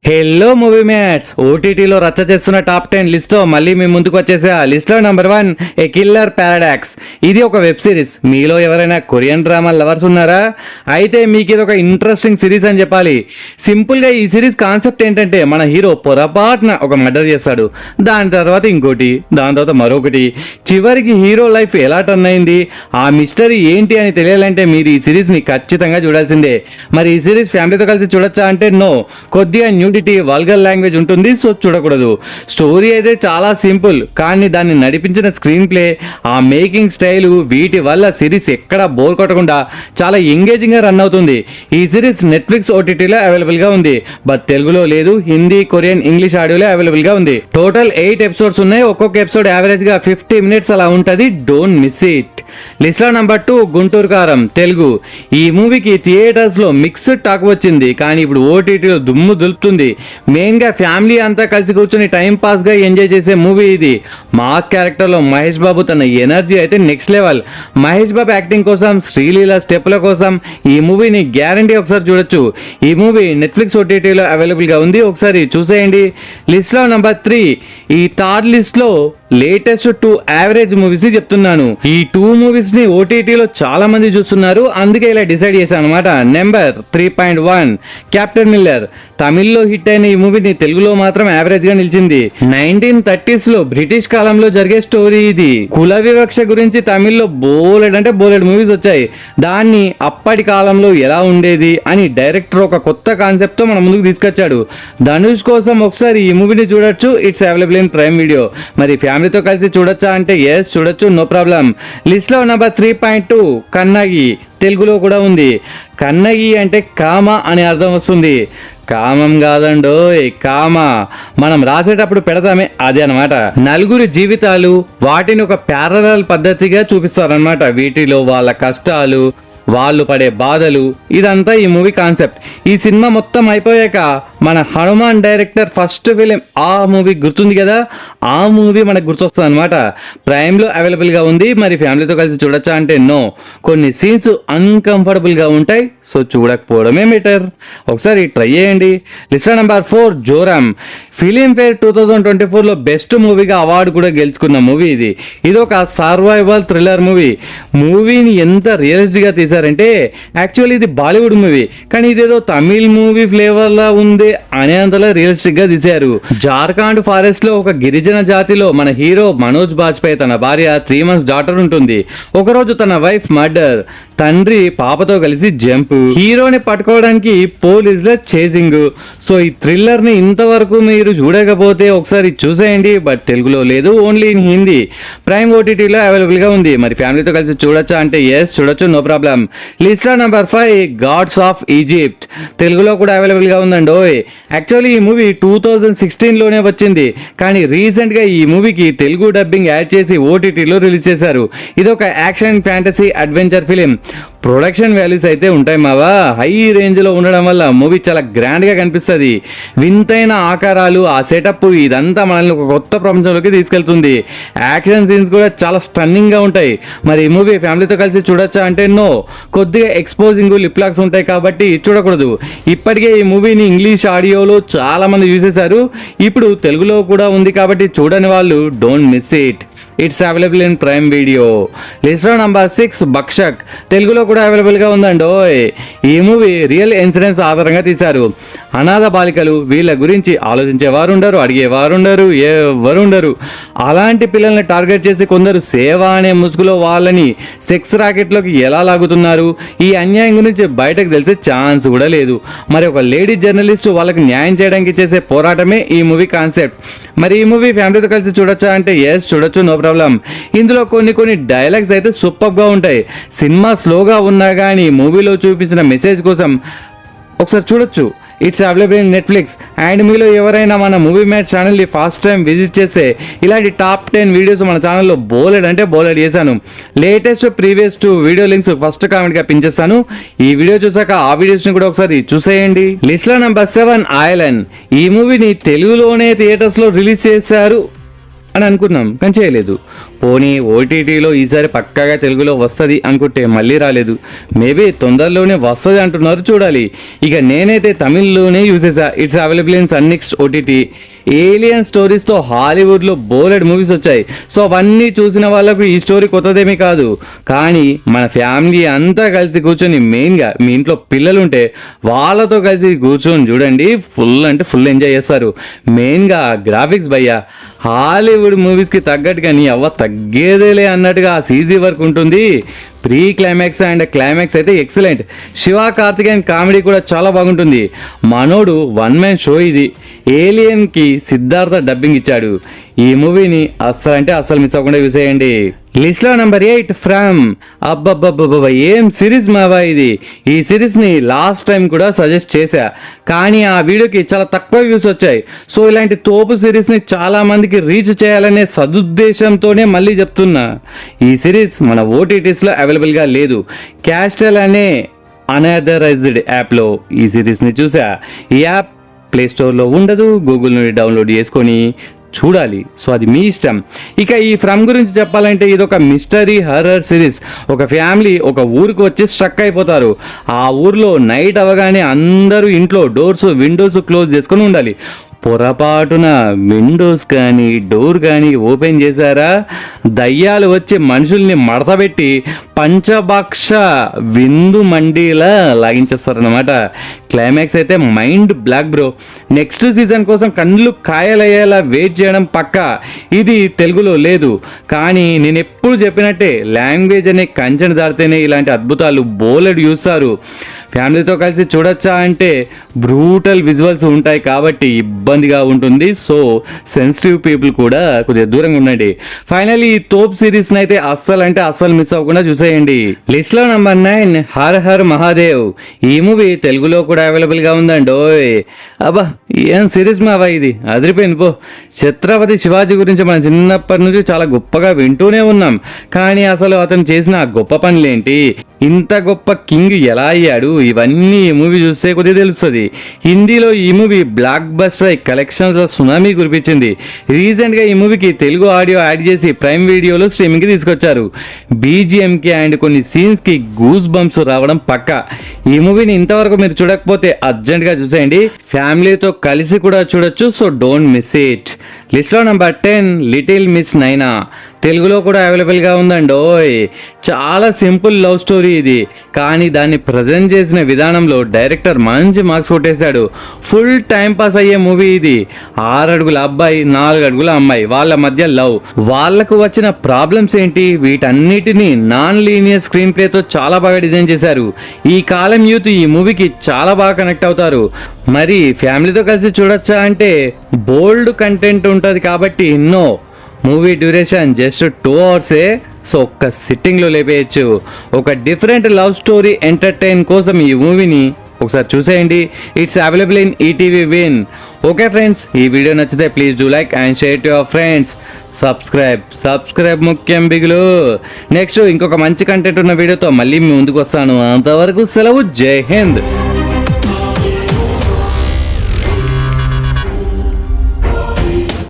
Hello movie mats ఓటీటీలో రచ్చ చేస్తున్న టాప్ 10 లిస్ట్లో మళ్ళీ మీ ముందుకు వచ్చేసా. లిస్ట్లో నెంబర్ 1 ఏ కిల్లర్ పారాడాక్స్. ఇది ఒక వెబ్ సిరీస్. మీలో ఎవరైనా కొరియన్ డ్రామా లవర్స్ ఉన్నారా? అయితే మీకు ఇది ఒక ఇంట్రెస్టింగ్ సిరీస్ అని చెప్పాలి. సింపుల్గా ఈ సిరీస్ కాన్సెప్ట్ ఏంటంటే మన హీరో పొరపాటున ఒక మర్డర్ చేస్తాడు, దాని తర్వాత ఇంకోటి, దాని తర్వాత మరొకటి, చివరికి హీరో లైఫ్ ఎలా టర్న్ అయింది, ఆ మిస్టరీ ఏంటి అని తెలియాలంటే మీరు ఈ సిరీస్ని ఖచ్చితంగా చూడాల్సిందే. మరి ఈ సిరీస్ ఫ్యామిలీతో కలిసి చూడొచ్చా అంటే నో, కొద్దిగా న్యూడిటీ, వల్గర్ లాంగ్వేజ్ ఉంటుంది, సో చూడకూడదు. స్టోరీ అయితే చాలా సింపుల్, కానీ దాన్ని నడిపించిన స్క్రీన్ ప్లే, ఆ మేకింగ్ స్టైల్, వీటి వల్ల సిరీస్ ఎక్కడా బోర్ కొట్టకుండా చాలా ఎంగేజింగ్గా రన్ అవుతుంది. ఈ సిరీస్ నెట్ఫ్లిక్స్ ఓటీటీలో అవైలబుల్గా ఉంది, బట్ తెలుగులో లేదు. హిందీ, కొరియన్, ఇంగ్లీష్ ఆడియోలో అవైలబుల్గా ఉంది. టోటల్ 8 ఎపిసోడ్స్ ఉన్నాయి. ఒక్కొక్క ఎపిసోడ్ యావరేజ్గా 50 మినిట్స్ అలా ఉంటుంది. Don't miss it. లిస్ట్లో నెంబర్ 2 గుంటూరు కారం తెలుగు. ఈ మూవీకి థియేటర్స్లో మిక్స్డ్ టాక్ వచ్చింది, కానీ ఇప్పుడు ఓటీటీలో దుమ్ము దులుపుతుంది. మెయిన్గా ఫ్యామిలీ అంతా కలిసి కూర్చొని టైం పాస్గా ఎంజాయ్ చేసే మూవీ ఇది. మాస్ క్యారెక్టర్లో మహేష్ బాబు తన ఎనర్జీ అయితే next level. Mahesh Babu acting కోసం, శ్రీలీల స్టెప్ల కోసం ఈ మూవీని గ్యారంటీ ఒకసారి చూడొచ్చు. ఈ మూవీ నెట్ఫ్లిక్స్ ఓటీటీలో అవైలబుల్గా ఉంది, ఒకసారి చూసేయండి. లిస్ట్లో నెంబర్ 3 ఈ థర్డ్ లిస్ట్లో లేటెస్ట్ 2 యావరేజ్ మూవీస్ చెప్తున్నాను. ఈ 2 మూవీస్ ని ఓటీటీలో చాలా మంది చూస్తున్నారు, అందుకే ఇలా డిసైడ్ చేశాను అనమాట. Number 3.1 captain Miller. తమిళ్లో హిట్ అయిన ఈ మూవీని తెలుగులో మాత్రం యావరేజ్ గా నిలిచింది. 1930s లో బ్రిటిష్ కాలంలో జరిగే స్టోరీ ఇది. కుల వివక్ష గురించి తమిళ్లో బోలెడ్ మూవీస్ వచ్చాయి. దాన్ని అప్పటి కాలంలో ఎలా ఉండేది అని డైరెక్టర్ ఒక కొత్త కాన్సెప్ట్ తో మన ముందుకు తీసుకొచ్చాడు. ధనుష్ కోసం ఒకసారి ఈ మూవీని చూడొచ్చు. It's available in prime video. మరి ఫ్యామిలీతో కలిసి చూడొచ్చా అంటే ఎస్, చూడొచ్చు, నో ప్రాబ్లం. లిస్ట్లో నెంబర్ 3.2 కన్నగి. తెలుగులో కూడా ఉంది. కన్నగి అంటే కామ అని అర్థం వస్తుంది. కామం కాదండో, కామ మనం రాసేటప్పుడు పెడతామే అదే అనమాట. నలుగురి జీవితాలు, వాటిని ఒక ప్యారలల్ పద్ధతిగా చూపిస్తారనమాట. వీటిలో వాళ్ళ కష్టాలు, వాళ్ళు పడే బాధలు, ఇదంతా ఈ మూవీ కాన్సెప్ట్. ఈ సినిమా మొత్తం అయిపోయాక మన హనుమాన్ డైరెక్టర్ ఫస్ట్ ఫిలిం ఆ మూవీ గుర్తుంది కదా, ఆ మూవీ మనకు గుర్తొస్తుంది అనమాట. ప్రైమ్లో అవైలబుల్గా ఉంది. మరి ఫ్యామిలీతో కలిసి చూడొచ్చా అంటే నో, కొన్ని సీన్స్ అన్కంఫర్టబుల్గా ఉంటాయి, సో చూడకపోవడమే బెటర్. ఒకసారి ట్రై చేయండి. List number 4 Joram. ఫిలింఫేర్ 2024లో బెస్ట్ మూవీగా అవార్డు కూడా గెలుచుకున్న మూవీ ఇది. ఇది ఒక సర్వైవల్ థ్రిల్లర్ మూవీ. మూవీని ఎంత రియలిస్టిక్గా తీశారంటే, యాక్చువల్లీ ఇది బాలీవుడ్ మూవీ, కానీ ఇదేదో తమిళ్ మూవీ ఫ్లేవర్లా ఉంది అనేంతలా రియలిస్టిక్ గా తీశారు. జార్ఖండ్ ఫారెస్ట్ లో ఒక గిరిజన జాతిలో మన హీరో మనోజ్ బాజ్పేయి తన భార్య 3 months డాటర్ ఉంటుంది. ఒకరోజు తన వైఫ్ మర్డర్, తండ్రి పాపతో కలిసి జంప్, హీరోని పట్టుకోవడానికి పోలీసుల చేసింగ్. సో ఈ థ్రిల్లర్ ని ఇంతవరకు మీరు చూడకపోతే ఒకసారి చూసేయండి, బట్ తెలుగులో లేదు, ఓన్లీ ఇన్ హిందీ. ప్రైమ్ ఓటీటీలో అవైలబుల్ గా ఉంది. మరి ఫ్యామిలీతో కలిసి చూడొచ్చా అంటే ఎస్, చూడొచ్చు, no problem. List number 5 Gods of Egypt. తెలుగులో కూడా అవైలబుల్ గా ఉందండి. యాక్చువల్లీ ఈ మూవీ 2016లోనే వచ్చింది, కానీ రీసెంట్గా ఈ మూవీకి తెలుగు డబ్బింగ్ యాడ్ చేసి ఓటీటీలో రిలీజ్ చేశారు. ఇది ఒక action fantasy adventure film. Production values అయితే ఉంటాయి మావా, హై రేంజ్లో ఉండడం వల్ల మూవీ చాలా గ్రాండ్గా కనిపిస్తుంది. వింతైన ఆకారాలు, ఆ సెటప్, ఇదంతా మనల్ని ఒక కొత్త ప్రపంచంలోకి తీసుకెళ్తుంది. యాక్షన్ సీన్స్ కూడా చాలా స్టన్నింగ్గా ఉంటాయి. మరి ఈ మూవీ ఫ్యామిలీతో కలిసి చూడొచ్చా అంటే నో, కొద్దిగా ఎక్స్పోజింగ్, లిప్ లాక్స్ ఉంటాయి కాబట్టి చూడకూడదు. ఇప్పటికే ఈ మూవీని ఇంగ్లీష్ ఆడియోలో చాలా మంది చూసేశారు, ఇప్పుడు తెలుగులో కూడా ఉంది కాబట్టి చూడని వాళ్ళు don't miss it. It's available in prime video. List number 6 భక్షక్. తెలుగులో కూడా అవైలబుల్గా ఉందండి. ఈ మూవీ రియల్ ఇన్సిడెంట్స్ ఆధారంగా తీశారు. అనాథ బాలికలు, వీళ్ళ గురించి ఆలోచించేవారు ఉండరు, అడిగేవారు ఉండరు, ఎవరు ఉండరు. అలాంటి పిల్లల్ని టార్గెట్ చేసి కొందరు సేవ అనే ముసుగులో వాళ్ళని సెక్స్ రాకెట్లోకి ఎలా లాగుతున్నారు, ఈ అన్యాయం గురించి బయటకు తెలిసే ఛాన్స్ కూడా లేదు. మరి ఒక లేడీ జర్నలిస్ట్ వాళ్ళకి న్యాయం చేయడానికి చేసే పోరాటమే ఈ మూవీ కాన్సెప్ట్. మరి ఈ మూవీ ఫ్యామిలీతో కలిసి చూడొచ్చా అంటే ఎస్, చూడొచ్చు, నో ప్రాబ్లం. ఇందులో కొన్ని డైలాగ్స్ అయితే సూపర్గా ఉంటాయి. సినిమా స్లోగా ఉన్నా కానీ మూవీలో చూపించిన మెసేజ్ కోసం ఒకసారి చూడొచ్చు. It's available in Netflix. And మీలో ఎవరైనా మన మూవీ మ్యాచ్ ఛానల్ని ఫస్ట్ టైం విజిట్ చేస్తే ఇలాంటి టాప్ 10 వీడియోస్ మన ఛానల్లో బోలెడ్ చేశాను. Latest previous 2 video links first కామెంట్గా పించేస్తాను. ఈ వీడియో చూసాక ఆ వీడియోస్ని కూడా ఒకసారి చూసేయండి. లిస్ట్లో నెంబర్ 7 ఐలాండ్. ఈ మూవీని తెలుగులోనే థియేటర్స్లో రిలీజ్ చేశారు. అని అనుకున్నాం కానీ చేయలేదు. పోనీ ఓటీటీలో ఈసారి పక్కాగా తెలుగులో వస్తుంది అనుకుంటే మళ్ళీ రాలేదు. మేబీ తొందరలోనే వస్తుంది అంటున్నారు, చూడాలి. ఇక నేనైతే తమిళ్లోనే యూజ్ చేసా. It's available in Sun NXT OTT. Alien స్టోరీస్తో హాలీవుడ్లో బోలెడ్ మూవీస్ వచ్చాయి. సో అవన్నీ చూసిన వాళ్ళకు ఈ స్టోరీ కొత్తదేమీ కాదు. కానీ మన ఫ్యామిలీ అంతా కలిసి కూర్చొని, మెయిన్గా మీ ఇంట్లో పిల్లలుంటే వాళ్ళతో కలిసి కూర్చొని చూడండి, ఫుల్ అంటే ఫుల్ ఎంజాయ్ చేస్తారు. మెయిన్గా గ్రాఫిక్స్ భయ్యా, హాలీవుడ్ మూవీస్కి తగ్గట్టుగా నీ అవ్వ తగ్గేదేలే అన్నట్టుగా ఆ సీజీ వర్క్ ఉంటుంది. ప్రీ క్లైమాక్స్ అండ్ క్లైమాక్స్ అయితే ఎక్సలెంట్. శివ కార్తికేయన్ కామెడీ కూడా చాలా బాగుంటుంది. మనోడు వన్ మ్యాన్ షో ఇది. ఏలియన్కి సిద్ధార్థ డబ్బింగ్ ఇచ్చాడు. ఈ మూవీని అస్సలు మిస్ అవ్వకుండా చూసేయండి. లిస్ట్లో నెంబర్ 8 ఫ్రమ్. అబ్బబ్బబ్బబ్బ ఏం సిరీస్ మావా ఇది. ఈ సిరీస్ని లాస్ట్ టైం కూడా సజెస్ట్ చేశా, కానీ ఆ వీడియోకి చాలా తక్కువ వ్యూస్ వచ్చాయి. సో ఇలాంటి తోపు సిరీస్ని చాలామందికి రీచ్ చేయాలనే సదుద్దేశంతోనే మళ్ళీ చెప్తున్నా. ఈ సిరీస్ మన ఓటీటీస్లో అవైలబుల్గా లేదు. క్యాస్టల్ అనే అనదరైజ్డ్ యాప్లో ఈ సిరీస్ని చూసా. ఈ యాప్ ప్లే స్టోర్లో ఉండదు, గూగుల్ నుండి డౌన్లోడ్ చేసుకొని చూడాలి. సో అది మీ ఇష్టం. ఇక ఈ ఫ్రమ్ గురించి చెప్పాలంటే ఇది ఒక మిస్టరీ హర్రర్ సిరీస్. ఒక ఫ్యామిలీ ఒక ఊరికి వచ్చి స్ట్రక్ అయిపోతారు. ఆ ఊర్లో నైట్ అవగానే అందరూ ఇంట్లో డోర్స్ విండోస్ క్లోజ్ చేసుకొని ఉండాలి. పొరపాటున విండోస్ కానీ డోర్ కానీ ఓపెన్ చేశారా, దయ్యాలు వచ్చి మనుషుల్ని మడతబెట్టి పంచభక్ష విందు మండీలా లాగించేస్తారనమాట. క్లైమాక్స్ అయితే mind block bro. Next season కోసం కళ్ళు కాయలయ్యేలా వెయిట్ చేయడం పక్కా. ఇది తెలుగులో లేదు, కానీ నేను ఎప్పుడు చెప్పినట్టే లాంగ్వేజ్ అనే కంచెను దాడితేనే ఇలాంటి అద్భుతాలు బోలెడు చూస్తారు. ఫ్యామిలీతో కలిసి చూడొచ్చా అంటే బ్రూటల్ విజువల్స్ ఉంటాయి కాబట్టి ఇబ్బందిగా ఉంటుంది. సో సెన్సిటివ్ పీపుల్ కూడా కొద్దిగా దూరంగా ఉండండి. ఫైనల్లీ ఈ తోప్ సిరీస్ని అయితే అస్సలు మిస్ అవ్వకుండా చూసేయండి. లిస్ట్లో నెంబర్ 9 హర్ హర్ మహాదేవ్. ఈ మూవీ తెలుగులో కూడా అవైలబుల్గా ఉందండి. అబ్బా ఏం సిరీస్ మావా ఇది, అదిరిపోయింది పో. ఛత్రపతి శివాజీ గురించి మనం చిన్నప్పటి నుంచి చాలా గొప్పగా వింటూనే ఉన్నాం, కానీ అసలు అతను చేసిన గొప్ప పనులేంటి, ఇంత గొప్ప కింగ్ ఎలా అయ్యాడు, ఇవన్నీ ఈ మూవీ చూస్తే కొద్దిగా తెలుస్తుంది. హిందీలో ఈ movie blockbuster collections tsunami కురిపించింది. రీసెంట్గా ఈ మూవీకి తెలుగు ఆడియో యాడ్ చేసి ప్రైమ్ వీడియోలో స్ట్రీమింగ్కి తీసుకొచ్చారు. బీజిఎంకి అండ్ కొన్ని సీన్స్కి గూస్ బంప్స్ రావడం పక్కా. ఈ మూవీని ఇంతవరకు మీరు చూడకపోతే అర్జెంట్గా చూసేయండి. ఫ్యామిలీతో కలిసి కూడా చూడొచ్చు. So don't miss it. లిస్ట్లో నెంబర్ 10 లిటిల్ మిస్ నైనా. తెలుగులో కూడా అవైలబుల్గా ఉందండి. చాలా సింపుల్ లవ్ స్టోరీ ఇది, కానీ దాన్ని ప్రజెంట్ చేసిన విధానంలో డైరెక్టర్ మంచి మార్క్స్ కొట్టేశాడు. ఫుల్ టైం పాస్ అయ్యే మూవీ ఇది. 6 అడుగుల అబ్బాయి 4 అడుగుల అమ్మాయి, వాళ్ళ మధ్య లవ్, వాళ్లకు వచ్చిన ప్రాబ్లమ్స్ ఏంటి, వీటన్నిటిని నాన్ లీనియర్ స్క్రీన్ ప్లేతో చాలా బాగా డిజైన్ చేశారు. ఈ కాలం యూత్ ఈ మూవీకి చాలా బాగా కనెక్ట్ అవుతారు. మరి ఫ్యామిలీతో కలిసి చూడొచ్చా అంటే బోల్డ్ కంటెంట్ ఉంటుంది కాబట్టి నో. మూవీ డ్యూరేషన్ జస్ట్ 2 అవర్సే. సో ఒక్క సిట్టింగ్లో లేపేయచ్చు. ఒక డిఫరెంట్ లవ్ స్టోరీ ఎంటర్టైన్ కోసం ఈ మూవీని ఒకసారి చూసేయండి. It's available in ETV win. Okay friends, ఈ వీడియో నచ్చితే please do like and share to your friends. Subscribe ముఖ్యం బిగులు. నెక్స్ట్ ఇంకొక మంచి కంటెంట్ ఉన్న వీడియోతో మళ్ళీ మీ ముందుకు వస్తాను. అంతవరకు సెలవు. జై హింద్.